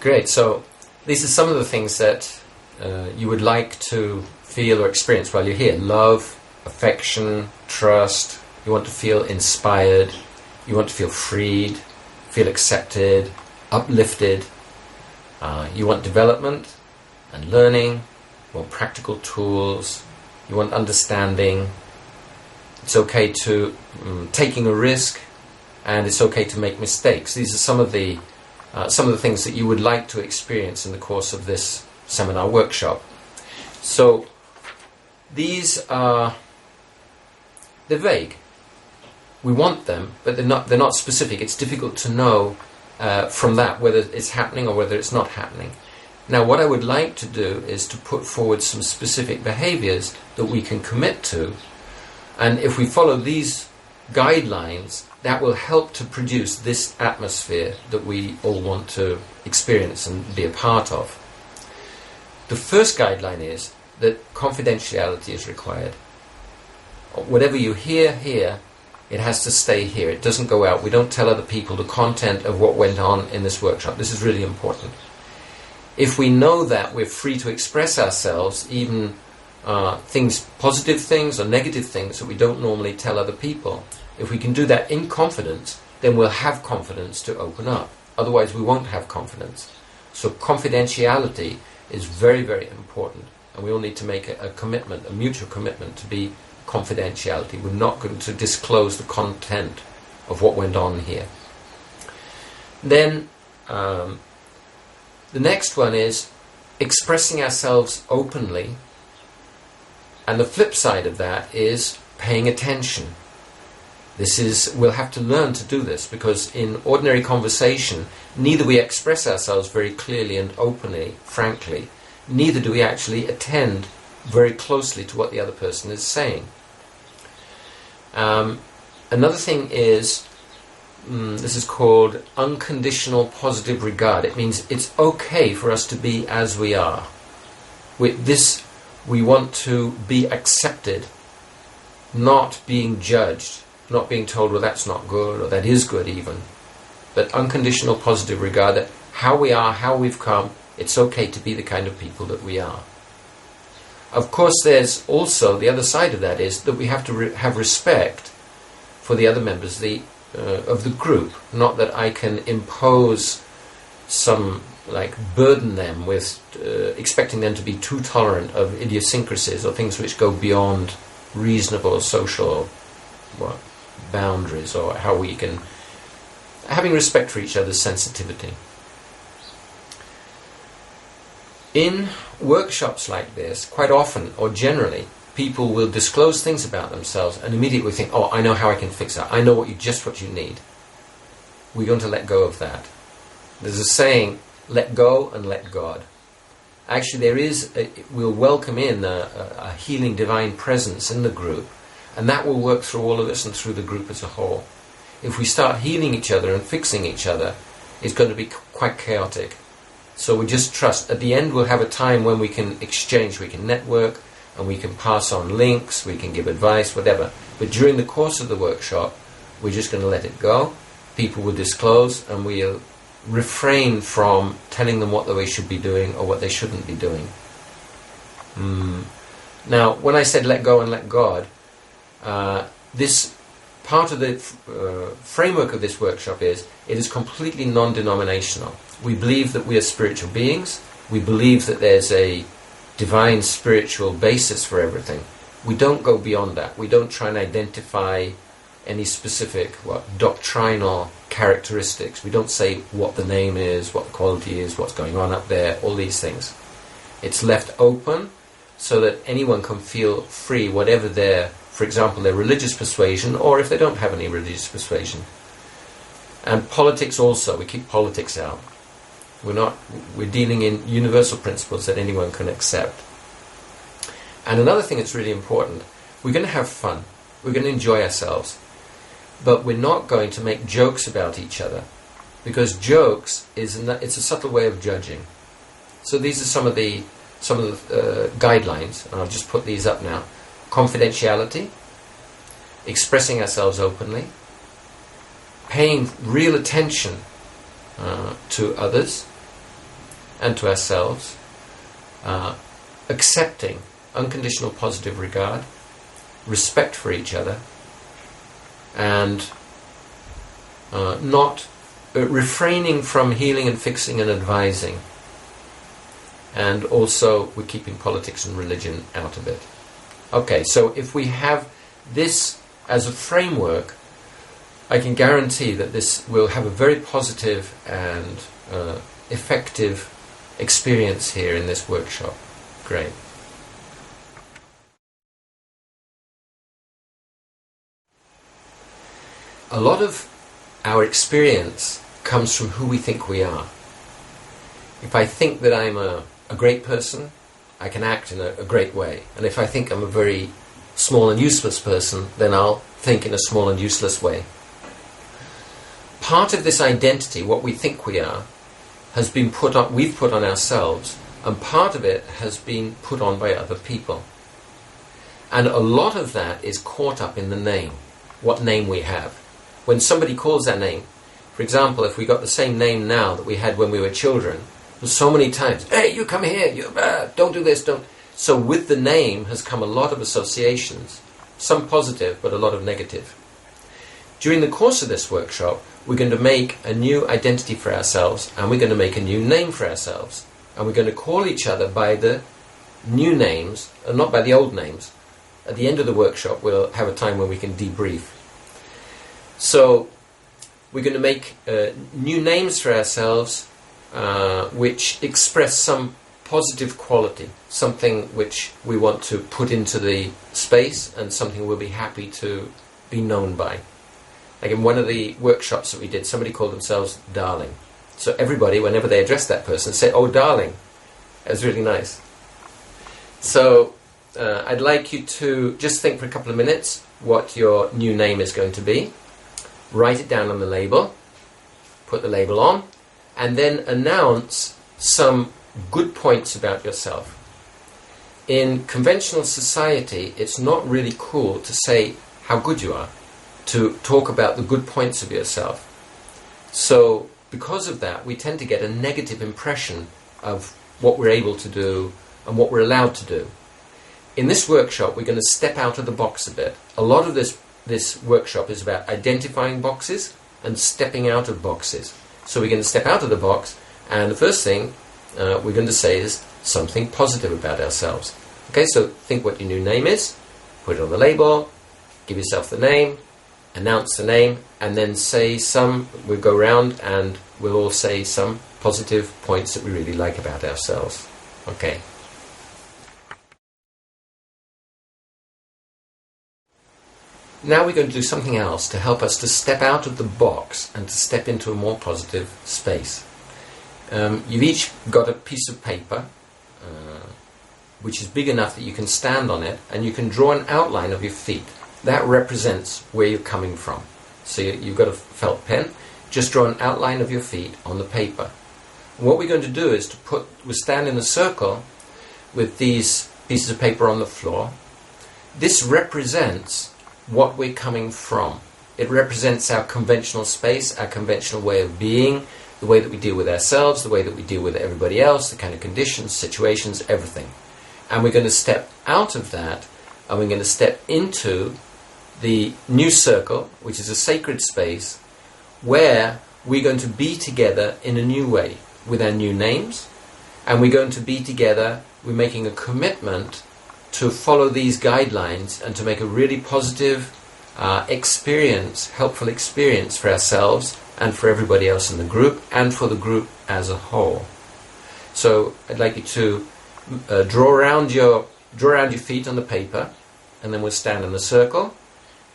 Great. So these are some of the things that you would like to feel or experience while you're here. Love, affection, trust. You want to feel inspired. You want to feel freed, feel accepted, uplifted. You want development and learning. You want practical tools. You want understanding. It's okay to taking a risk, and it's okay to make mistakes. These are some of the things that you would like to experience in the course of this seminar workshop. So these are, they're vague. We want them, but they're not specific. It's difficult to know from that whether it's happening or whether it's not happening. Now, what I would like to do is to put forward some specific behaviors that we can commit to, and if we follow these guidelines, that will help to produce this atmosphere that we all want to experience and be a part of. The first guideline is that confidentiality is required. Whatever you hear here, it has to stay here. It doesn't go out. We don't tell other people the content of what went on in this workshop. This is really important. If we know that we're free to express ourselves, even things, positive things or negative things that we don't normally tell other people, if we can do that in confidence, then we'll have confidence to open up. Otherwise, we won't have confidence. So confidentiality is very, very important. And we all need to make a commitment, a mutual commitment to be confidentiality. We're not going to disclose the content of what went on here. Then the next one is expressing ourselves openly. And the flip side of that is paying attention. We'll have to learn to do this, because in ordinary conversation, neither we express ourselves very clearly and openly, frankly, neither do we actually attend very closely to what the other person is saying. Another thing is, this is called unconditional positive regard. It means it's okay for us to be as we are. With this, we want to be accepted, not being judged, not being told, well, that's not good, or that is good even. But unconditional positive regard, that how we are, how we've come, it's okay to be the kind of people that we are. Of course, there's also the other side of that, is that we have to have respect for the other members of the group. Not that I can impose some, burden them with expecting them to be too tolerant of idiosyncrasies or things which go beyond reasonable social boundaries, or how we can, having respect for each other's sensitivity. In workshops like this, quite often, or generally, people will disclose things about themselves and immediately think, oh, I know how I can fix that. I know what you need. We're going to let go of that. There's a saying, let go and let God. Actually, we'll welcome in a healing divine presence in the group, and that will work through all of us and through the group as a whole. If we start healing each other and fixing each other, it's going to be quite chaotic. So we just trust. At the end, we'll have a time when we can exchange, we can network, and we can pass on links, we can give advice, whatever. But during the course of the workshop, we're just going to let it go. People will disclose, and we'll refrain from telling them what they should be doing or what they shouldn't be doing. Now, when I said let go and let God, this part of the framework of this workshop is, it is completely non-denominational. We believe that we are spiritual beings. We believe that there's a divine spiritual basis for everything. We don't go beyond that. We don't try and identify any specific doctrinal characteristics. We don't say what the name is, what the quality is, what's going on up there, all these things. It's left open so that anyone can feel free, whatever for example, their religious persuasion, or if they don't have any religious persuasion. And politics also, we keep politics out. We're dealing in universal principles that anyone can accept. And another thing that's really important, we're going to have fun. We're going to enjoy ourselves. But we're not going to make jokes about each other, because jokes it's a subtle way of judging. So these are some of the guidelines, and I'll just put these up now. Confidentiality, expressing ourselves openly, paying real attention to others, and to ourselves, accepting unconditional positive regard, respect for each other, and not refraining from healing and fixing and advising. And also we're keeping politics and religion out of it. Okay, so if we have this as a framework, I can guarantee that this will have a very positive and effective experience here in this workshop. Great. A lot of our experience comes from who we think we are. If I think that I'm a great person, I can act in a great way. And if I think I'm a very small and useless person, then I'll think in a small and useless way. Part of this identity, what we think we are, has been we've put on ourselves, and part of it has been put on by other people. And a lot of that is caught up in the name, what name we have. When somebody calls that name, for example, if we got the same name now that we had when we were children, so many times, hey, you come here, you don't do this, don't. So with the name has come a lot of associations, some positive, but a lot of negative. During the course of this workshop, we're going to make a new identity for ourselves, and we're going to make a new name for ourselves. And we're going to call each other by the new names, and not by the old names. At the end of the workshop, we'll have a time when we can debrief. So we're going to make new names for ourselves which express some positive quality, something which we want to put into the space and something we'll be happy to be known by. Like in one of the workshops that we did, somebody called themselves Darling. So everybody, whenever they addressed that person, said, "Oh, darling." It was really nice. So I'd like you to just think for a couple of minutes what your new name is going to be. Write it down on the label, put the label on, and then announce some good points about yourself. In conventional society, it's not really cool to say how good you are, to talk about the good points of yourself. So because of that, we tend to get a negative impression of what we're able to do and what we're allowed to do. In this workshop, we're going to step out of the box a bit. A lot of this workshop is about identifying boxes and stepping out of boxes. So we're going to step out of the box, and the first thing we're going to say is something positive about ourselves. Okay, so think what your new name is, put it on the label, give yourself the name, announce the name, and then say we'll go around and we'll all say some positive points that we really like about ourselves. Okay. Now we're going to do something else to help us to step out of the box and to step into a more positive space. You've each got a piece of paper which is big enough that you can stand on it, and you can draw an outline of your feet. That represents where you're coming from. So you've got a felt pen, just draw an outline of your feet on the paper. And what we're going to do is we'll stand in a circle with these pieces of paper on the floor. This represents what we're coming from. It represents our conventional space, our conventional way of being, the way that we deal with ourselves, the way that we deal with everybody else, the kind of conditions, situations, everything. And we're going to step out of that, and we're going to step into the new circle, which is a sacred space, where we're going to be together in a new way, with our new names, and we're going to be together, we're making a commitment to follow these guidelines and to make a really positive helpful experience for ourselves and for everybody else in the group and for the group as a whole. So I'd like you to draw around your feet on the paper, and then we'll stand in a circle,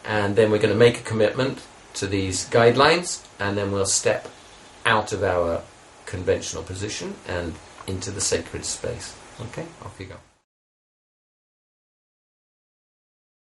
and then we're going to make a commitment to these guidelines, and then we'll step out of our conventional position and into the sacred space. Okay, off you go.